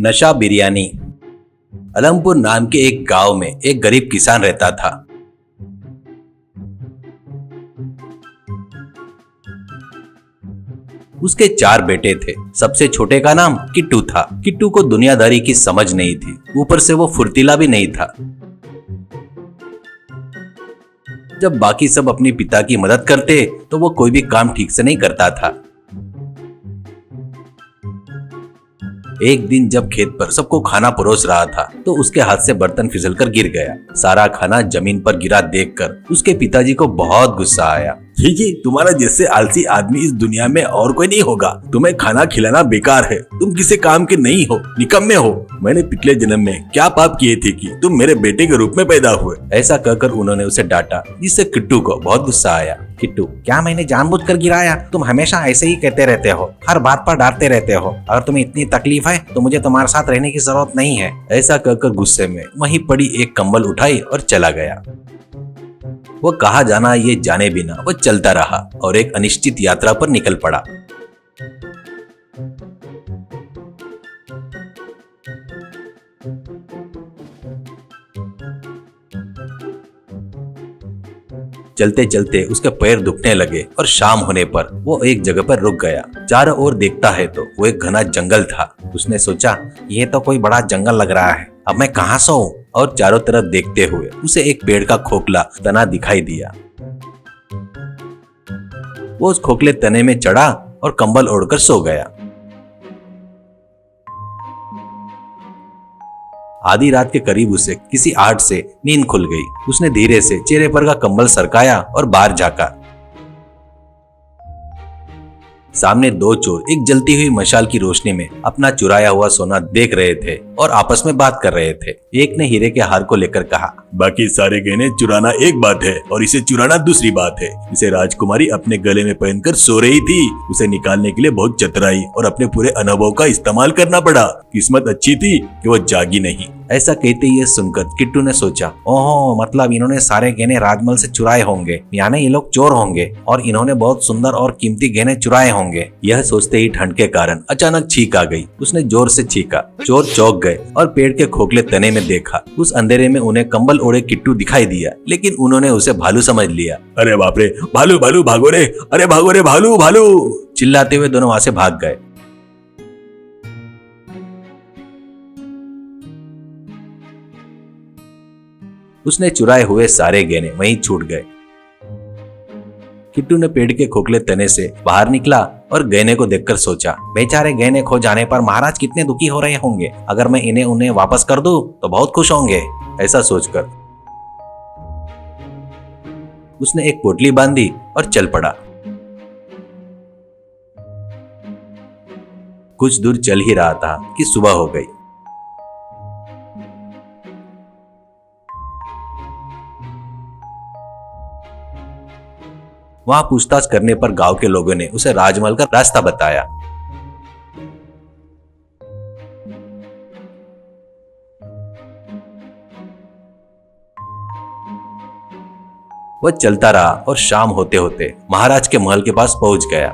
नशा बिरयानी। अलमपुर नाम के एक गांव में एक गरीब किसान रहता था। उसके 4 बेटे थे। सबसे छोटे का नाम किट्टू था। किट्टू को दुनियादारी की समझ नहीं थी, ऊपर से वो फुर्तीला भी नहीं था। जब बाकी सब अपने पिता की मदद करते तो वो कोई भी काम ठीक से नहीं करता था। एक दिन जब खेत पर सबको खाना परोस रहा था तो उसके हाथ से बर्तन फिसलकर गिर गया। सारा खाना जमीन पर गिरा देखकर उसके पिताजी को बहुत गुस्सा आया। जी, तुम्हारा जैसे आलसी आदमी इस दुनिया में और कोई नहीं होगा। तुम्हें खाना खिलाना बेकार है। तुम किसी काम के नहीं हो, निकम्मे हो। मैंने पिछले जन्म में क्या पाप किए थे कि तुम मेरे बेटे के रूप में पैदा हुए। ऐसा कहकर उन्होंने उसे डांटा, जिससे किट्टू को बहुत गुस्सा आया। किट्टू, क्या मैंने जानबूझकर गिराया? तुम हमेशा ऐसे ही कहते रहते हो, हर बात पर डांटते रहते हो। अगर तुम्हें इतनी तकलीफ है तो मुझे तुम्हारे साथ रहने की जरूरत नहीं है। ऐसा कहकर गुस्से में वहीं पड़ी एक कंबल उठाई और चला गया। वो कहाँ जाना ये जाने बिना वो चलता रहा और एक अनिश्चित यात्रा पर निकल पड़ा। चलते चलते उसके पैर दुखने लगे और शाम होने पर वो एक जगह पर रुक गया। चारों ओर देखता है तो वो एक घना जंगल था। उसने सोचा, ये तो कोई बड़ा जंगल लग रहा है, अब मैं कहाँ सोऊं? और चारों तरफ देखते हुए उसे एक पेड़ का खोखला तना दिखाई दिया। वो उस खोखले तने में चढ़ा और कंबल ओढ़कर सो गया। आधी रात के करीब उसे किसी आहट से नींद खुल गई। उसने धीरे से चेहरे पर का कंबल सरकाया और बाहर झांका। सामने 2 चोर एक जलती हुई मशाल की रोशनी में अपना चुराया हुआ सोना देख रहे थे और आपस में बात कर रहे थे। एक ने हीरे के हार को लेकर कहा, बाकी सारे गहने चुराना एक बात है और इसे चुराना दूसरी बात है। इसे राजकुमारी अपने गले में पहनकर सो रही थी। उसे निकालने के लिए बहुत चतुराई और अपने पूरे अनुभव का इस्तेमाल करना पड़ा। किस्मत अच्छी थी कि वो जागी नहीं। ऐसा कहते ही सुनकर किट्टू ने सोचा, ओहो, मतलब इन्होंने सारे गहने राजमहल से चुराए होंगे, यानी ये लोग चोर होंगे और इन्होंने बहुत सुंदर और कीमती गहने चुराए होंगे। यह सोचते ही ठंड के कारण अचानक छींक आ गई। उसने जोर से छींका। चोर चौंक गए और पेड़ के खोखले तने में देखा। उस अंधेरे में उन्हें कंबल ओढ़े किट्टू दिखाई दिया, लेकिन उन्होंने उसे भालू समझ लिया। अरे बाप रे, भालू भालू भागो रे, अरे भागो रे भालू भालू, चिल्लाते हुए दोनों वहां से भाग गए। उसने चुराए हुए सारे गहने वहीं छूट गए। किट्टू ने पेड़ के खोखले तने से बाहर निकला और गहने को देखकर सोचा, बेचारे गहने खो जाने पर महाराज कितने दुखी हो रहे होंगे। अगर मैं इन्हें उन्हें वापस कर दूं तो बहुत खुश होंगे। ऐसा सोचकर उसने एक पोटली बांधी और चल पड़ा। कुछ दूर चल ही रहा था कि सुबह हो गई। वहां पूछताछ करने पर गांव के लोगों ने उसे राजमहल का रास्ता बताया। वह चलता रहा और शाम होते होते महाराज के महल के पास पहुंच गया।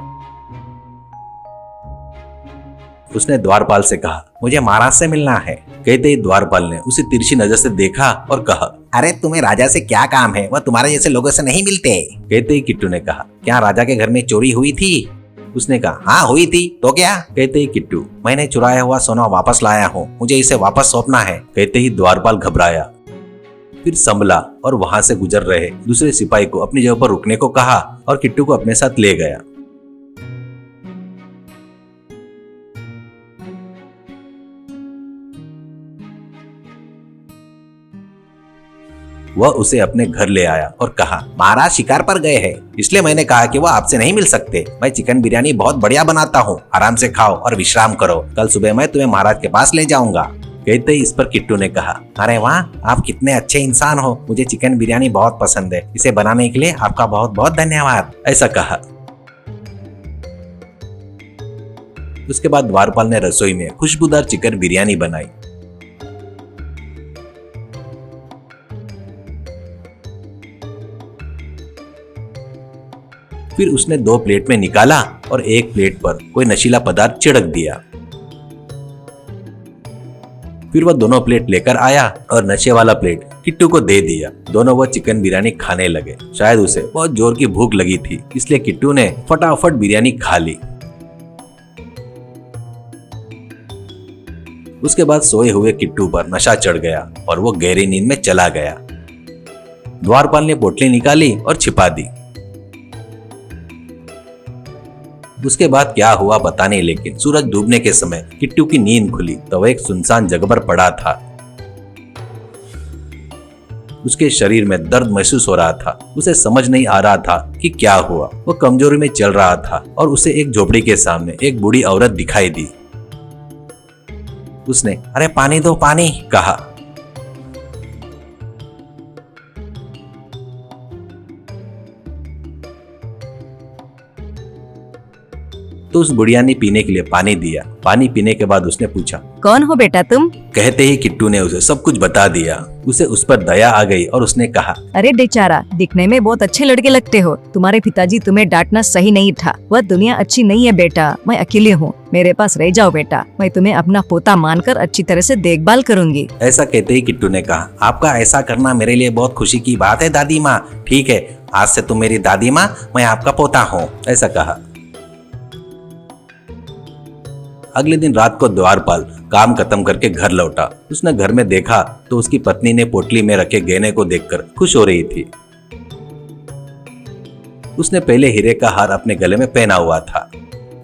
उसने द्वारपाल से कहा, मुझे महाराज से मिलना है। कहते ही द्वारपाल ने उसे तिरछी नजर से देखा और कहा, अरे तुम्हें राजा से क्या काम है? वह तुम्हारे जैसे लोगों से नहीं मिलते। कहते ही किट्टू ने कहा, क्या राजा के घर में चोरी हुई थी? उसने कहा, हाँ हुई थी, तो क्या? कहते ही किट्टू, मैंने चुराया हुआ सोना वापस लाया हूँ, मुझे इसे वापस सौंपना है। कहते ही द्वारपाल घबराया, फिर संभला और वहां से गुजर रहे दूसरे सिपाही को अपनी जगह पर रुकने को कहा और किट्टू को अपने साथ ले गया। वह उसे अपने घर ले आया और कहा, महाराज शिकार पर गए हैं, इसलिए मैंने कहा कि वह आपसे नहीं मिल सकते। मैं चिकन बिरयानी बहुत बढ़िया बनाता हूँ, आराम से खाओ और विश्राम करो। कल सुबह मैं तुम्हें महाराज के पास ले जाऊंगा। कहते ही इस पर किट्टू ने कहा, अरे वाह, आप कितने अच्छे इंसान हो। मुझे चिकन बिरयानी बहुत पसंद है। इसे बनाने के लिए आपका बहुत बहुत धन्यवाद। ऐसा कहा। उसके बाद द्वारपाल ने रसोई में खुशबूदार चिकन बिरयानी बनाई। फिर उसने 2 प्लेट में निकाला और एक प्लेट पर कोई नशीला पदार्थ छिड़क दिया। फिर वो दोनों प्लेट लेकर आया और नशे वाला प्लेट किट्टू को दे दिया। दोनों वो चिकन बिरयानी खाने लगे। शायद उसे बहुत जोर की भूख लगी थी, इसलिए किट्टू ने फटाफट बिरयानी खा ली। उसके बाद सोए हुए किट्टू पर नशा चढ़ गया और वो गहरी नींद में चला गया। द्वारपाल ने पोटली निकाली और छिपा दी। उसके बाद क्या हुआ पता नहीं, लेकिन सूरज डूबने के समय किट्टू की नींद खुली तो वह एक सुनसान जगह पर पड़ा था। उसके शरीर में दर्द महसूस हो रहा था। उसे समझ नहीं आ रहा था कि क्या हुआ। वो कमजोरी में चल रहा था और उसे एक झोपड़ी के सामने एक बूढ़ी औरत दिखाई दी। उसने अरे पानी दो पानी कहा। तो उस बुढ़िया ने पीने के लिए पानी दिया। पानी पीने के बाद उसने पूछा, कौन हो बेटा तुम? कहते ही किट्टू ने उसे सब कुछ बता दिया। उसे उस पर दया आ गई और उसने कहा, अरे बेचारा, दिखने में बहुत अच्छे लड़के लगते हो। तुम्हारे पिताजी तुम्हें डांटना सही नहीं था। वह दुनिया अच्छी नहीं है बेटा। मैं अकेले हूँ, मेरे पास रह जाओ बेटा। मैं तुम्हें अपना पोता मानकर अच्छी तरह से देखभाल करूंगी। ऐसा कहते ही किट्टू ने कहा, आपका ऐसा करना मेरे लिए बहुत खुशी की बात है दादी माँ। ठीक है, आज से तुम मेरी दादी माँ, मैं आपका पोता हूँ, ऐसा कहा। अगले दिन रात को द्वारपाल काम खत्म करके घर लौटा। उसने घर में देखा तो उसकी पत्नी ने पोटली में रखे गहने को देखकर खुश हो रही थी। उसने पहले हीरे का हार अपने गले में पहना हुआ था।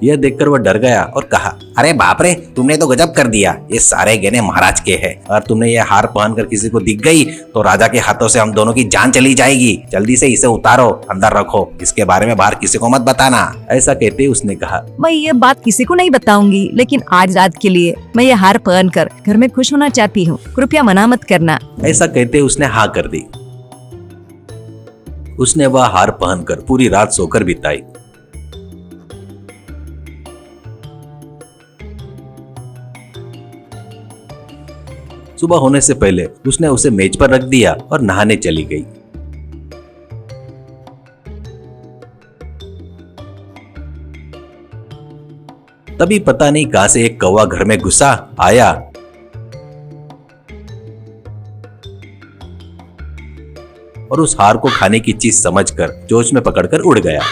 यह देखकर वह डर गया और कहा, अरे बाप रे, तुमने तो गजब कर दिया। ये सारे गहने महाराज के हैं और तुमने ये हार पहनकर किसी को दिख गई तो राजा के हाथों से हम दोनों की जान चली जाएगी। जल्दी से इसे उतारो, अंदर रखो, इसके बारे में बाहर किसी को मत बताना। ऐसा कहते ही उसने कहा, मैं ये बात किसी को नहीं बताऊंगी, लेकिन आज रात के लिए मैं ये हार पहनकर घर में खुश होना चाहती हूँ। कृपया मना मत करना। ऐसा कहते उसने हाँ कर दी। उसने वह हार पहनकर पूरी रात सोकर बिताई। सुबह होने से पहले उसने उसे मेज पर रख दिया और नहाने चली गई। तभी पता नहीं कहां से एक कौवा घर में घुसा आया और उस हार को खाने की चीज समझकर चोंच में पकड़कर उड़ गया।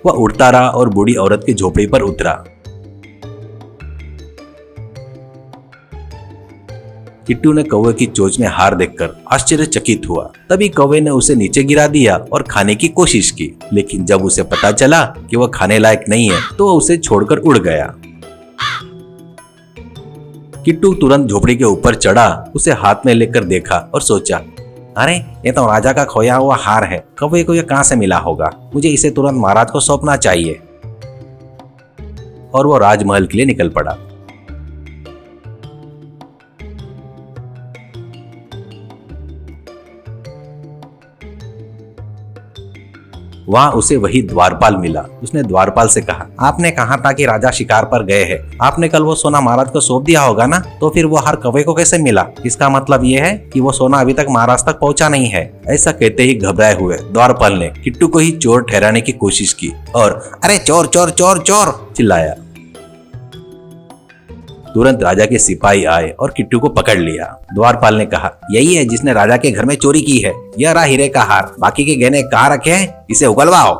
वह उड़ता रहा और बूढ़ी औरत की झोपड़ी पर उतरा। किट्टू ने कौवे की चोंच में हार देखकर आश्चर्यचकित हुआ। तभी कौवे ने उसे नीचे गिरा दिया और खाने की कोशिश की, लेकिन जब उसे पता चला कि वह खाने लायक नहीं है तो वह उसे छोड़कर उड़ गया। किट्टू तुरंत झोपड़ी के ऊपर चढ़ा, उसे हाथ में लेकर देखा और सोचा, अरे ये तो राजा का खोया हुआ हार है। कौवे को ये कहां से मिला होगा? मुझे इसे तुरंत महाराज को सौंपना चाहिए। और वो राजमहल के लिए निकल पड़ा। वहां उसे वही द्वारपाल मिला। उसने द्वारपाल से कहा, आपने कहा था कि राजा शिकार पर गए हैं। आपने कल वो सोना महाराज को सौंप दिया होगा ना? तो फिर वो हार कौवे को कैसे मिला? इसका मतलब ये है कि वो सोना अभी तक महाराज तक पहुंचा नहीं है। ऐसा कहते ही घबराए हुए द्वारपाल ने किट्टू को ही चोर ठहराने की कोशिश की और अरे चोर चोर चोर चोर चिल्लाया। तुरंत राजा के सिपाही आए और किट्टू को पकड़ लिया। द्वारपाल ने कहा, यही है जिसने राजा के घर में चोरी की है। यह रहा हीरे का हार। बाकी के गहने कहाँ रखे हैं? इसे उगलवाओ।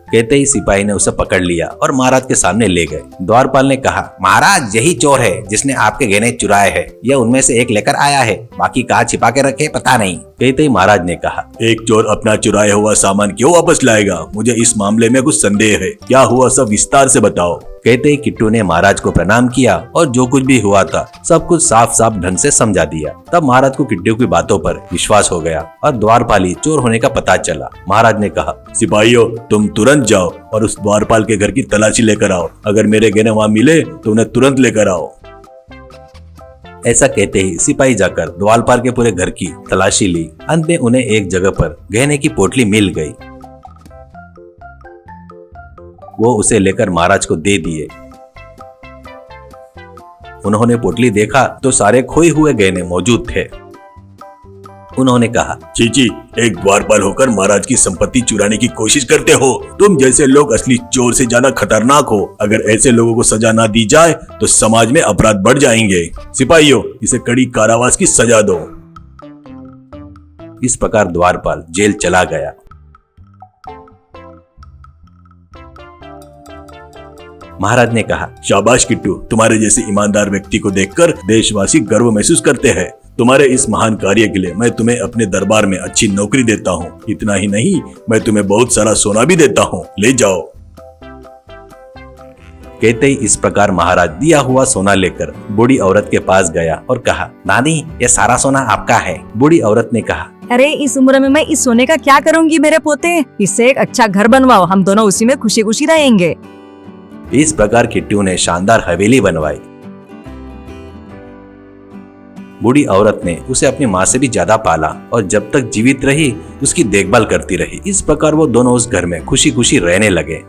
कहते ही सिपाही ने उसे पकड़ लिया और महाराज के सामने ले गए। द्वारपाल ने कहा, महाराज यही चोर है जिसने आपके गहने चुराए हैं। यह उनमें से एक लेकर आया है, बाकी कहाँ छिपा के रखे पता नहीं। कहते ही महाराज ने कहा, एक चोर अपना चुराया हुआ सामान क्यों वापस लाएगा? मुझे इस मामले में कुछ संदेह है। क्या हुआ सब विस्तार से बताओ। कहते ही किट्टू ने महाराज को प्रणाम किया और जो कुछ भी हुआ था सब कुछ साफ साफ ढंग से समझा दिया। तब महाराज को किट्टू की बातों पर विश्वास हो गया और द्वारपाली चोर होने का पता चला। महाराज ने कहा, सिपाहियों तुम तुरंत जाओ और उस द्वारपाल के घर की तलाशी लेकर आओ। अगर मेरे गहने वहां मिले तो उन्हें तुरंत लेकर आओ। ऐसा कहते ही सिपाही जाकर द्वारपाल के पूरे घर की तलाशी ली। अंत में उन्हें एक जगह पर गहने की पोटली मिल गई। वो उसे लेकर महाराज को दे दिए। उन्होंने पोटली देखा तो सारे खोए हुए गहने मौजूद थे। उन्होंने कहा, चीची, एक द्वारपाल होकर महाराज की संपत्ति चुराने की कोशिश करते हो। तुम जैसे लोग असली चोर से ज्यादा खतरनाक हो। अगर ऐसे लोगों को सजा ना दी जाए तो समाज में अपराध बढ़ जाएंगे। सिपाहियों, इसे कड़ी कारावास की सजा दो। इस प्रकार द्वारपाल जेल चला गया। महाराज ने कहा, शाबाश किट्टू, तुम्हारे जैसे ईमानदार व्यक्ति को देखकर देशवासी गर्व महसूस करते हैं। तुम्हारे इस महान कार्य के लिए मैं तुम्हें अपने दरबार में अच्छी नौकरी देता हूँ। इतना ही नहीं, मैं तुम्हें बहुत सारा सोना भी देता हूँ, ले जाओ। कहते ही इस प्रकार महाराज दिया हुआ सोना लेकर बूढ़ी औरत के पास गया और कहा, दादी, ये सारा सोना आपका है। बूढ़ी औरत ने कहा, अरे इस उम्र में मैं इस सोने का क्या करूंगी मेरे पोते। इससे एक अच्छा घर बनवाओ, हम दोनों उसी में खुशी खुशी रहेंगे। इस प्रकार किट्टू ने शानदार हवेली बनवाई। बूढ़ी औरत ने उसे अपनी माँ से भी ज्यादा पाला और जब तक जीवित रही उसकी देखभाल करती रही। इस प्रकार वो दोनों उस घर में खुशी खुशी रहने लगे।